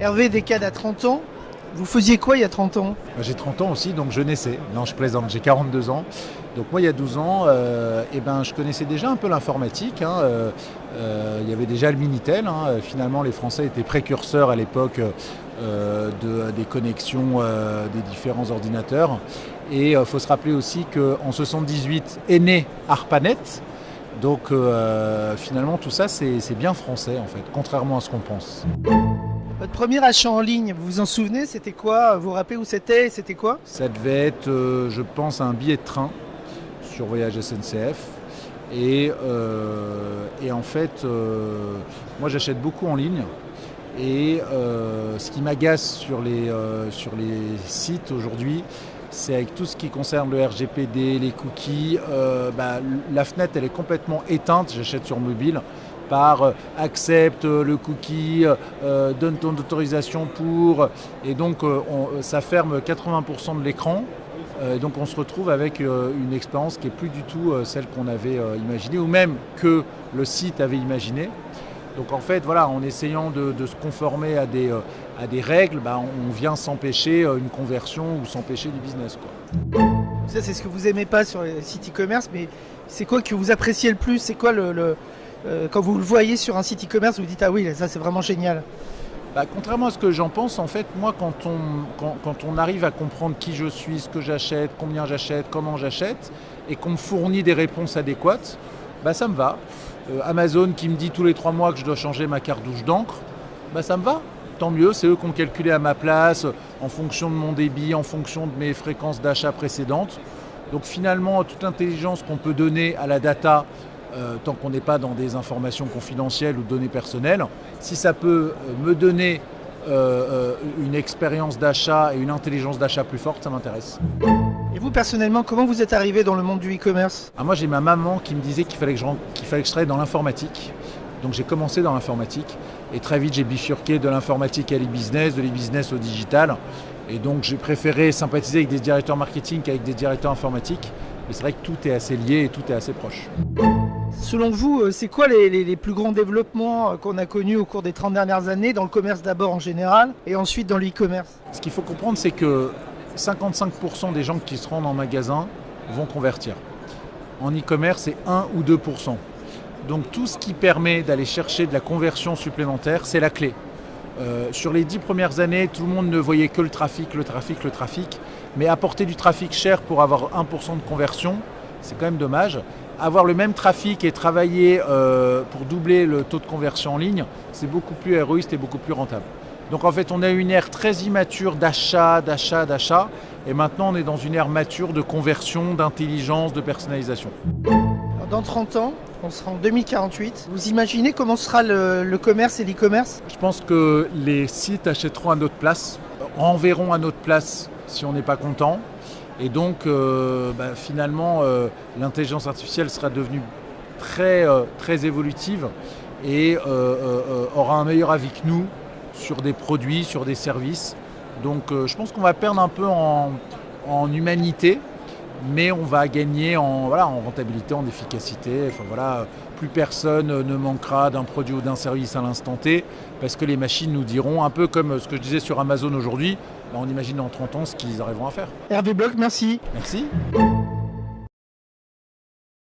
Hervé Descades a 30 ans. Vous faisiez quoi il y a 30 ans? J'ai 30 ans aussi, donc je naissais. Non, je plaisante, j'ai 42 ans. Donc moi, il y a 12 ans, je connaissais déjà un peu l'informatique. Il y avait déjà le Minitel. Finalement, les Français étaient précurseurs à l'époque des connexions des différents ordinateurs. Et il faut se rappeler aussi qu'en 78 est né ARPANET. Donc finalement, tout ça, c'est bien français, en fait, contrairement à ce qu'on pense. Votre premier achat en ligne, vous vous en souvenez? C'était quoi? Vous vous rappelez où c'était? C'était quoi? Ça devait être, je pense, un billet de train sur Voyage SNCF. Et en fait, moi j'achète beaucoup en ligne. Et ce qui m'agace sur les sites aujourd'hui, c'est avec tout ce qui concerne le RGPD, les cookies, la fenêtre elle est complètement éteinte, j'achète sur mobile, par accepte le cookie, donne ton autorisation pour, et donc ça ferme 80% de l'écran. Donc on se retrouve avec une expérience qui n'est plus du tout celle qu'on avait imaginée, ou même que le site avait imaginé. Donc en fait, voilà, en essayant de se conformer à des règles, on vient s'empêcher une conversion ou s'empêcher du business, quoi. Ça, c'est ce que vous aimez pas sur les sites e-commerce, mais c'est quoi que vous appréciez le plus? C'est quoi quand vous le voyez sur un site e-commerce, vous dites ah oui, ça c'est vraiment génial? Contrairement à ce que j'en pense, en fait, moi, quand on arrive à comprendre qui je suis, ce que j'achète, combien j'achète, comment j'achète, et qu'on me fournit des réponses adéquates, ça me va. Amazon qui me dit tous les 3 mois que je dois changer ma cartouche d'encre, ça me va. Tant mieux, c'est eux qui ont calculé à ma place, en fonction de mon débit, en fonction de mes fréquences d'achat précédentes. Donc finalement, toute l'intelligence qu'on peut donner à la data, tant qu'on n'est pas dans des informations confidentielles ou données personnelles, si ça peut me donner une expérience d'achat et une intelligence d'achat plus forte, ça m'intéresse. Et vous personnellement, comment vous êtes arrivé dans le monde du e-commerce? Moi j'ai ma maman qui me disait qu'il fallait que je travaille dans l'informatique. Donc j'ai commencé dans l'informatique et très vite j'ai bifurqué de l'informatique à l'e-business, de l'e-business au digital. Et donc j'ai préféré sympathiser avec des directeurs marketing qu'avec des directeurs informatiques. Mais c'est vrai que tout est assez lié et tout est assez proche. Selon vous, c'est quoi les plus grands développements qu'on a connus au cours des 30 dernières années, dans le commerce d'abord en général, et ensuite dans l'e-commerce? Ce qu'il faut comprendre, c'est que 55% des gens qui se rendent en magasin vont convertir. En e-commerce, c'est 1 ou 2%. Donc tout ce qui permet d'aller chercher de la conversion supplémentaire, c'est la clé. Sur les 10 premières années, tout le monde ne voyait que le trafic. Mais apporter du trafic cher pour avoir 1% de conversion, c'est quand même dommage. Avoir le même trafic et travailler pour doubler le taux de conversion en ligne, c'est beaucoup plus héroïste et beaucoup plus rentable. Donc en fait, on a une ère très immature d'achat. Et maintenant, on est dans une ère mature de conversion, d'intelligence, de personnalisation. Dans 30 ans, on sera en 2048. Vous imaginez comment sera le commerce et l'e-commerce? Je pense que les sites achèteront à notre place, renverront à notre place si on n'est pas content. Et donc, finalement, l'intelligence artificielle sera devenue très évolutive et aura un meilleur avis que nous sur des produits, sur des services. Donc, je pense qu'on va perdre un peu en humanité, mais on va gagner en rentabilité, en efficacité. Plus personne ne manquera d'un produit ou d'un service à l'instant T, parce que les machines nous diront, un peu comme ce que je disais sur Amazon aujourd'hui, on imagine dans 30 ans ce qu'ils arriveront à faire. Hervé Bloch, merci. Merci.